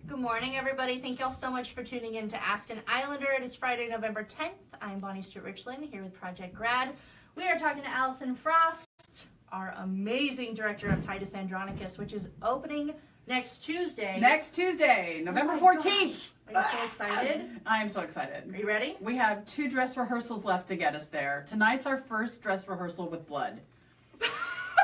Good morning, everybody. Thank y'all so much for tuning in to Ask an Islander. It is Friday, November 10th. I'm Bonnie Stewart-Richland here with Project Grad. We are talking to Allison Frost, our amazing director of Titus Andronicus, which is opening next Tuesday. Next Tuesday, November 14th. Are you so excited? I am so excited. Are you ready? We have 2 dress rehearsals left to get us there. Tonight's our first dress rehearsal with blood.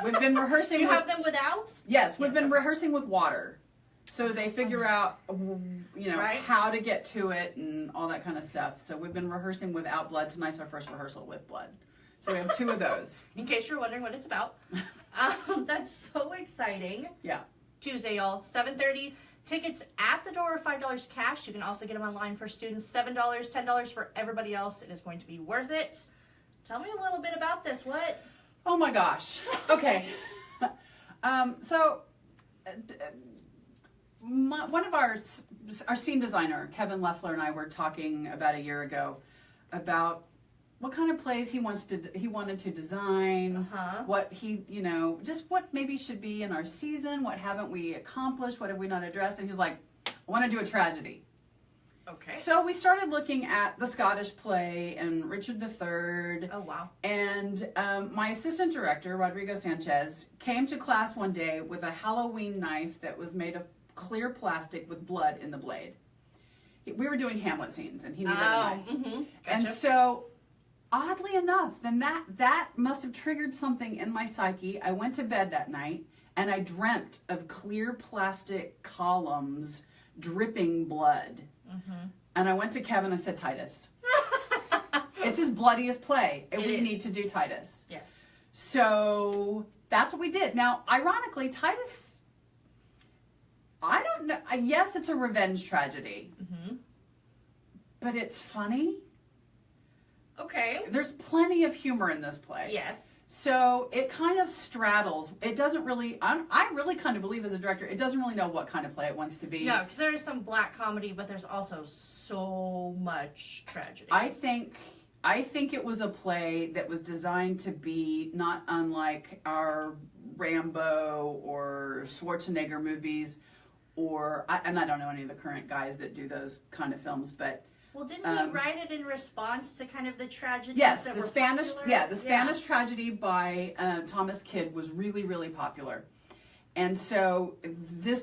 We've been rehearsing. You have them without? Yes, we've been rehearsing with water. So they figure out, you know, how to get to it and all that kind of stuff. So we've been rehearsing without blood. Tonight's our first rehearsal with blood. So we have 2 of those. In case you're wondering what it's about. That's so exciting. Yeah. Tuesday, y'all, 7:30. Tickets at the door are $5 cash. You can also get them online for students, $7, $10 for everybody else. It is going to be worth it. Tell me a little bit about this. What? Oh my gosh. Okay. One of our scene designer, Kevin Leffler, and I were talking about a year ago about what kind of plays he wanted to design, what he, you know, just what maybe should be in our season, what haven't we accomplished, what have we not addressed, and he was like, I want to do a tragedy. Okay. So we started looking at the Scottish play and Richard III. Oh, wow. And my assistant director, Rodrigo Sanchez, came to class one day with a Halloween knife that was made of clear plastic with blood in the blade. We were doing Hamlet scenes, and he needed a knife. Gotcha. And so, oddly enough, then that must have triggered something in my psyche. I went to bed that night, and I dreamt of clear plastic columns dripping blood. And I went to Kevin and said, Titus. It's his bloodiest play, and we need to do Titus. Yes. So that's what we did. Now, ironically, Titus, I don't know. Yes, it's a revenge tragedy. But it's funny. Okay. There's plenty of humor in this play. Yes. So it kind of straddles. It doesn't really, I really kind of believe as a director, it doesn't really know what kind of play it wants to be. No, because there is some black comedy, but there's also so much tragedy. I think it was a play that was designed to be not unlike our Rambo or Schwarzenegger movies, and I don't know any of the current guys that do those kind of films, but. Well, didn't he write it in response to kind of the tragedies yes, that the were Spanish, popular? the Spanish tragedy by Thomas Kidd was really, really popular. And so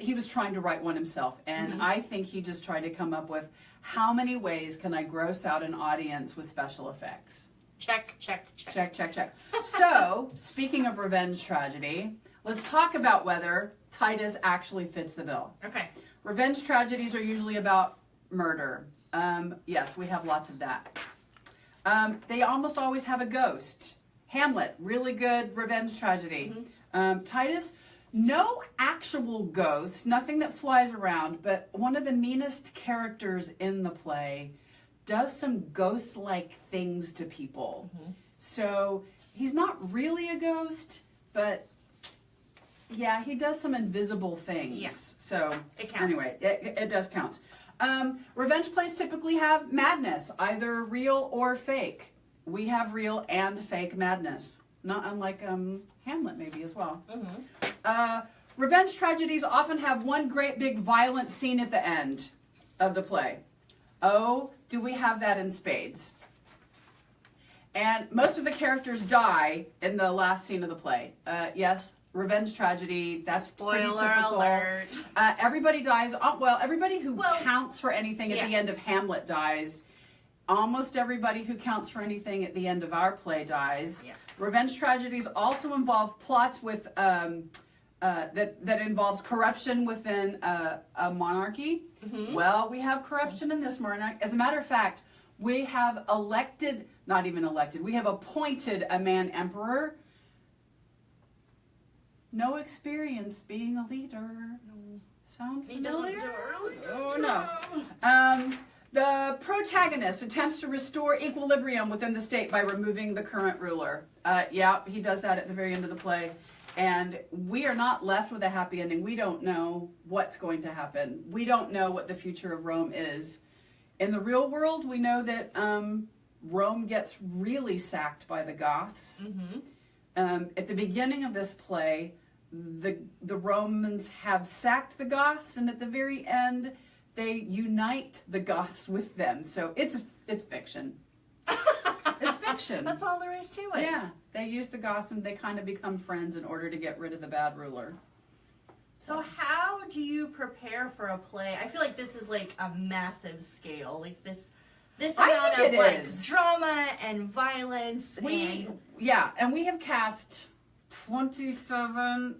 he was trying to write one himself. And I think he just tried to come up with how many ways can I gross out an audience with special effects? Check, check, check. Check, check, check. So, speaking of revenge tragedy, let's talk about whether Titus actually fits the bill. Okay. Revenge tragedies are usually about murder. Yes, we have lots of that. They almost always have a ghost. Hamlet, really good revenge tragedy. Titus, no actual ghost, nothing that flies around, but one of the meanest characters in the play does some ghost-like things to people. So he's not really a ghost, but yeah, he does some invisible things. Yes. So it counts. Anyway, it does count. Revenge plays typically have madness, either real or fake. We have real and fake madness, not unlike Hamlet maybe as well. Revenge tragedies often have one great big violent scene at the end of the play. Oh, do we have that in spades? And most of the characters die in the last scene of the play. Yes. Revenge tragedy, that's pretty typical. Spoiler alert. Everybody dies. Well, everybody who counts for anything at the end of Hamlet dies. Almost everybody who counts for anything at the end of our play dies. Revenge tragedies also involve plots with that involves corruption within a monarchy. Well, we have corruption in this monarchy. As a matter of fact, we have we have appointed a man emperor. No experience being a leader. Sound familiar? Oh, no. The protagonist attempts to restore equilibrium within the state by removing the current ruler. Yeah, he does that at the very end of the play. And we are not left with a happy ending. We don't know what's going to happen. We don't know what the future of Rome is. In the real world, we know that Rome gets really sacked by the Goths. At the beginning of this play, the Romans have sacked the Goths, and at the very end, they unite the Goths with them. So it's fiction. It's fiction. That's all there is to it. Yeah, they use the Goths and they kind of become friends in order to get rid of the bad ruler. So how do you prepare for a play? I feel like this is like a massive scale. Like this amount of like drama and violence. And we have cast 27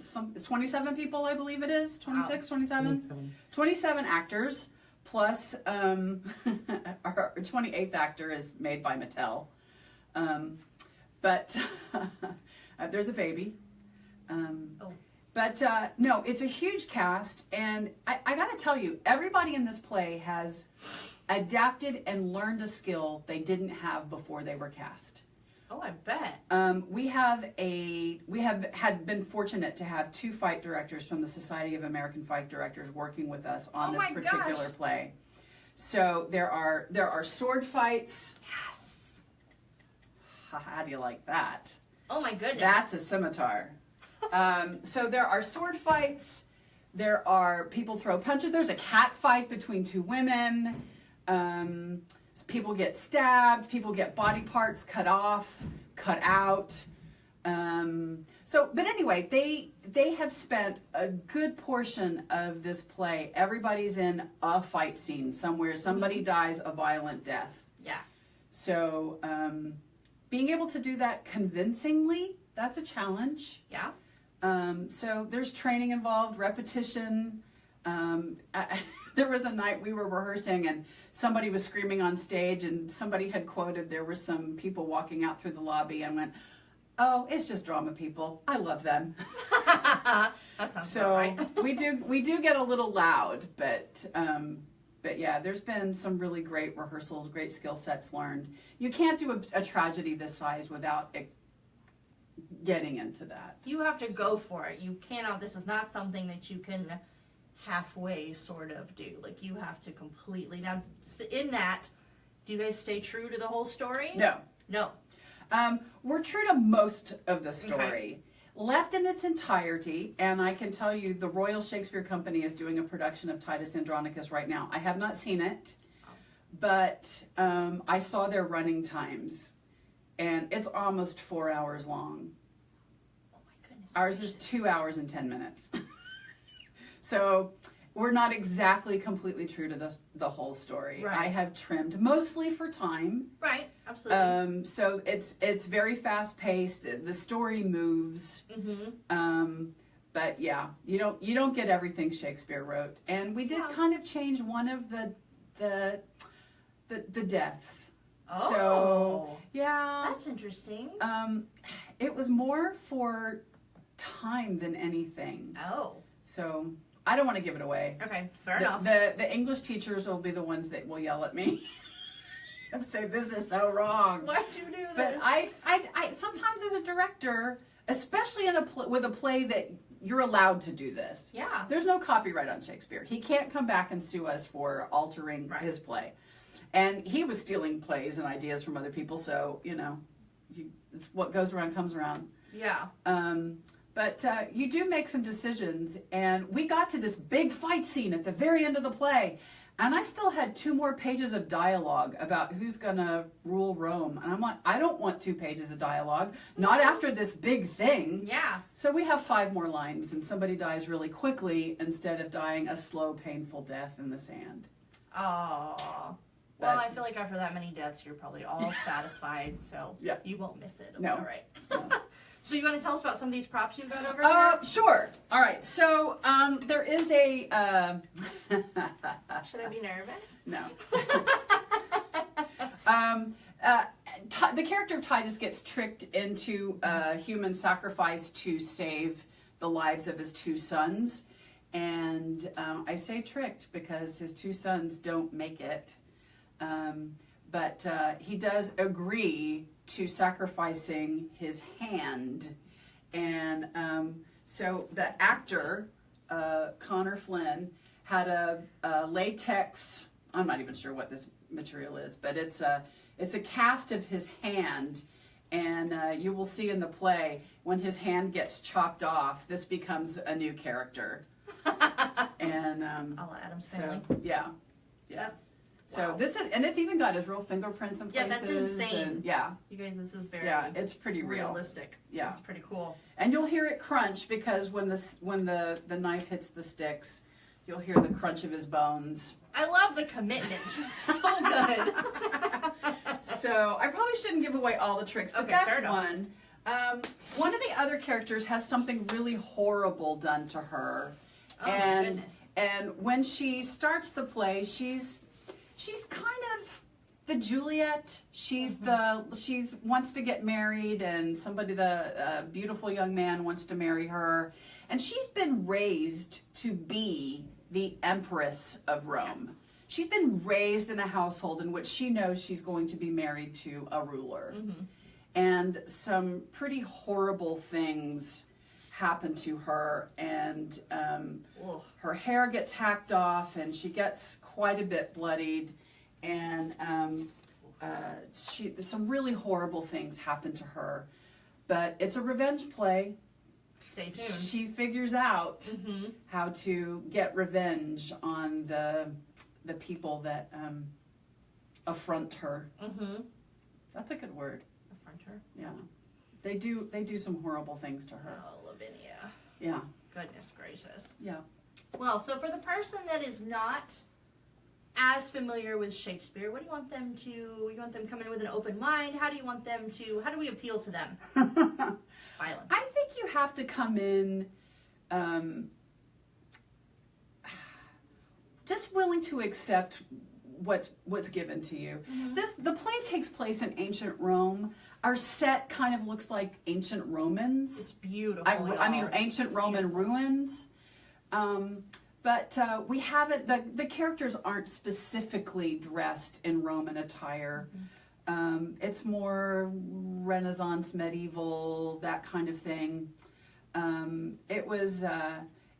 people, I believe it is. 26, 27? 27 actors, plus our 28th actor is made by Mattel. But there's a baby. But no, it's a huge cast, and I gotta tell you, everybody in this play has adapted and learned a skill they didn't have before they were cast. Oh, I bet. We have been fortunate to have 2 fight directors from the Society of American Fight Directors working with us on this particular play. So there are sword fights. Yes. How do you like that? Oh my goodness. That's a scimitar. So there are sword fights. There are people throw punches. There's a cat fight between 2 women. People get stabbed. People get body parts cut off, cut out. But anyway, they have spent a good portion of this play. Everybody's in a fight scene somewhere. Somebody dies a violent death. Yeah. So being able to do that convincingly, that's a challenge. Yeah. So there's training involved, repetition. There was a night we were rehearsing and somebody was screaming on stage, and somebody had quoted, there were some people walking out through the lobby, and went, "Oh, it's just drama people. I love them." That sounds right. we do get a little loud, but yeah, there's been some really great rehearsals, great skill sets learned. You can't do a tragedy this size without getting into that. You have to go for it. You cannot, this is not something that you can halfway sort of do. Like, you have to completely, now in that, do you guys stay true to the whole story? No. We're true to most of the story. Okay. Left in its entirety, and I can tell you the Royal Shakespeare Company is doing a production of Titus Andronicus right now. I have not seen it, but I saw their running times, and it's almost 4 hours long. Oh my goodness. Ours is 2 hours and 10 minutes. So we're not exactly completely true to the whole story. Right. I have trimmed mostly for time. Right, absolutely. So it's very fast paced. The story moves. Mm-hmm. But yeah, you don't get everything Shakespeare wrote, and we did kind of change one of the deaths. Oh, so yeah, that's interesting. It was more for time than anything. Oh, so I don't want to give it away. Okay, fair enough. The English teachers will be the ones that will yell at me and say, "This is so wrong. Why'd you do this?" But I sometimes as a director, especially with a play that you're allowed to do this. Yeah. There's no copyright on Shakespeare. He can't come back and sue us for altering his play. And he was stealing plays and ideas from other people, so, it's what goes around comes around. Yeah. But you do make some decisions, and we got to this big fight scene at the very end of the play, and I still had 2 more pages of dialogue about who's gonna rule Rome. And I'm like, I don't want 2 pages of dialogue, not after this big thing. Yeah. So we have 5 more lines, and somebody dies really quickly instead of dying a slow, painful death in the sand. Oh. Well, I feel like after that many deaths, you're probably all satisfied, so you won't miss it. No. All right. No. So you want to tell us about some of these props you've got over here? Sure. All right. So there is a... Should I be nervous? No. The character of Titus gets tricked into human sacrifice to save the lives of his 2 sons. And I say tricked because his 2 sons don't make it. But he does agree to sacrificing his hand. And so the actor, Connor Flynn, had a latex, I'm not even sure what this material is, but it's a cast of his hand, And you will see in the play, when his hand gets chopped off, this becomes a new character. And I'll Adam's Family. so, yeah. That's So wow. this is, and it's even got his real fingerprints in places. Yeah, that's insane. And, yeah. You guys, this is very It's pretty real. realistic. Yeah. It's pretty cool. And you'll hear it crunch because when the knife hits the sticks, you'll hear the crunch of his bones. I love the commitment. So good. So I probably shouldn't give away all the tricks, but Okay, fair that's enough. one. One of the other characters has something really horrible done to her. Oh my goodness. And when she starts the play, she's kind of the Juliet. She's wants to get married, and the beautiful young man wants to marry her, and she's been raised to be the Empress of Rome. She's been raised in a household in which she knows she's going to be married to a ruler. Mm-hmm. And some pretty horrible things happen to her, and her hair gets hacked off, and she gets quite a bit bloodied, and some really horrible things happen to her. But it's a revenge play. Stay tuned. She figures out how to get revenge on the people that affront her. Mm-hmm. That's a good word. Affront her? Yeah. They do some horrible things to her. Oh, Lavinia. Yeah. Goodness gracious. Yeah. Well, so for the person that is not as familiar with Shakespeare, what do you want them to, you want them coming in with an open mind? How do we appeal to them? Violence. I think you have to come in just willing to accept what's given to you. Mm-hmm. The play takes place in ancient Rome. Our set kind of looks like ancient Romans. It's beautiful. I mean, ancient Roman ruins. But we haven't, the characters aren't specifically dressed in Roman attire. Mm-hmm. It's more Renaissance, medieval, that kind of thing.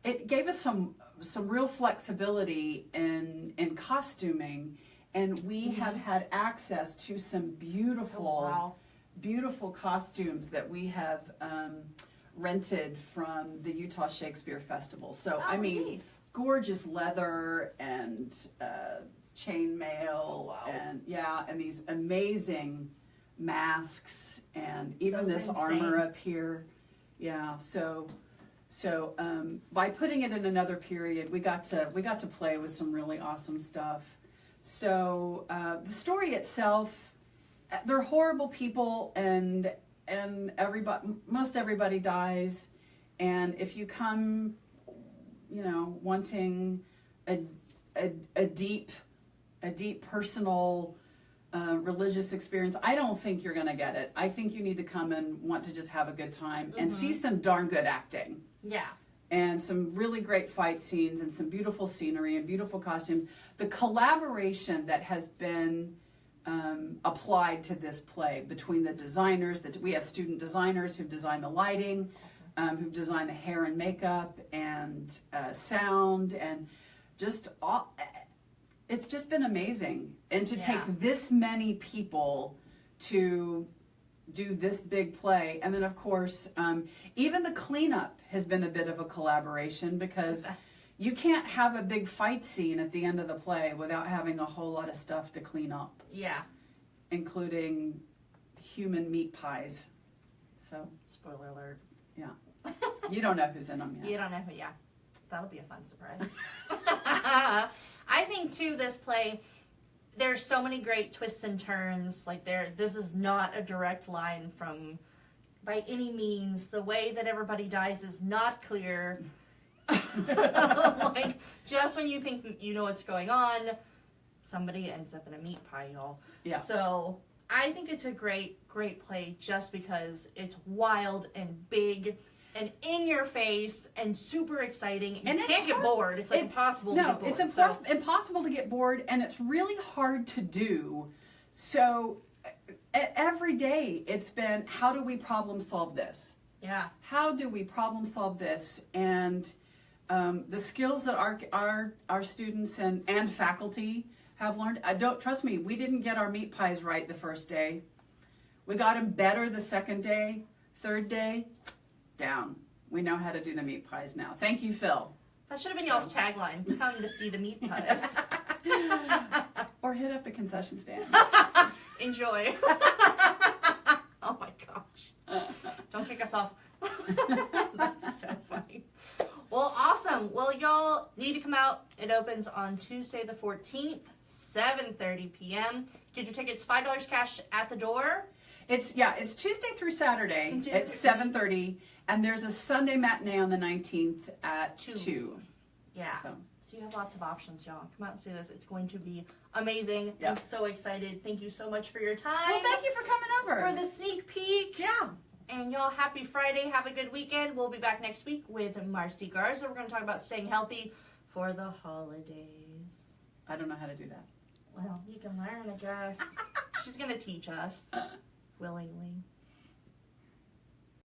It gave us some real flexibility in costuming, and we have had access to some beautiful, beautiful costumes that we have rented from the Utah Shakespeare Festival. So I mean, neat. Gorgeous leather and chainmail, and these amazing masks, and even Those this are armor insane. up here. Yeah, so by putting it in another period, we got to play with some really awesome stuff. So the story itself, they're horrible people, and most everybody dies, and if you come, wanting a deep personal religious experience, I don't think you're gonna get it. I think you need to come and want to just have a good time and see some darn good acting. Yeah. And some really great fight scenes and some beautiful scenery and beautiful costumes. The collaboration that has been applied to this play between the designers, we have student designers who've designed the lighting, who've designed the hair and makeup and sound, and just all, it's just been amazing. And to take this many people to do this big play, and then of course even the cleanup has been a bit of a collaboration, because you can't have a big fight scene at the end of the play without having a whole lot of stuff to clean up. Yeah. Including human meat pies. So Spoiler alert. yeah. You don't know who's in them yet. You don't know who, that'll be a fun surprise. I think too, this play, there's so many great twists and turns. Like this is not a direct line from, by any means. The way that everybody dies is not clear. Like, just when you think you know what's going on, somebody ends up in a meat pie, y'all. Yeah. So I think it's a great play just because it's wild and big and in your face and super exciting. And you can't get bored. It's like impossible to get bored. No, it's impossible to get bored, and it's really hard to do. So every day it's been, how do we problem solve this? Yeah. How do we problem solve this? And the skills that our students and faculty have learned, trust me, we didn't get our meat pies right the first day. We got them better the second day. Third day, down. We know how to do the meat pies now. Thank you, Phil. That should have been y'all's tagline. Come to see the meat pies. Or hit up the concession stand. Enjoy. Oh my gosh. Don't kick us off. That's so funny. Well, awesome. Well, y'all need to come out. It opens on Tuesday the 14th, 7:30 p.m. Get your tickets, $5 cash at the door. It's Tuesday through Saturday at 7:30, and there's a Sunday matinee on the 19th at 2. Yeah. So you have lots of options, y'all. Come out and see this. It's going to be amazing. Yep. I'm so excited. Thank you so much for your time. Well, thank you for coming over. For the sneak peek. Yeah. And y'all, happy Friday. Have a good weekend. We'll be back next week with Marcy Garza. We're going to talk about staying healthy for the holidays. I don't know how to do that. Well, you can learn, I guess. She's going to teach us willingly.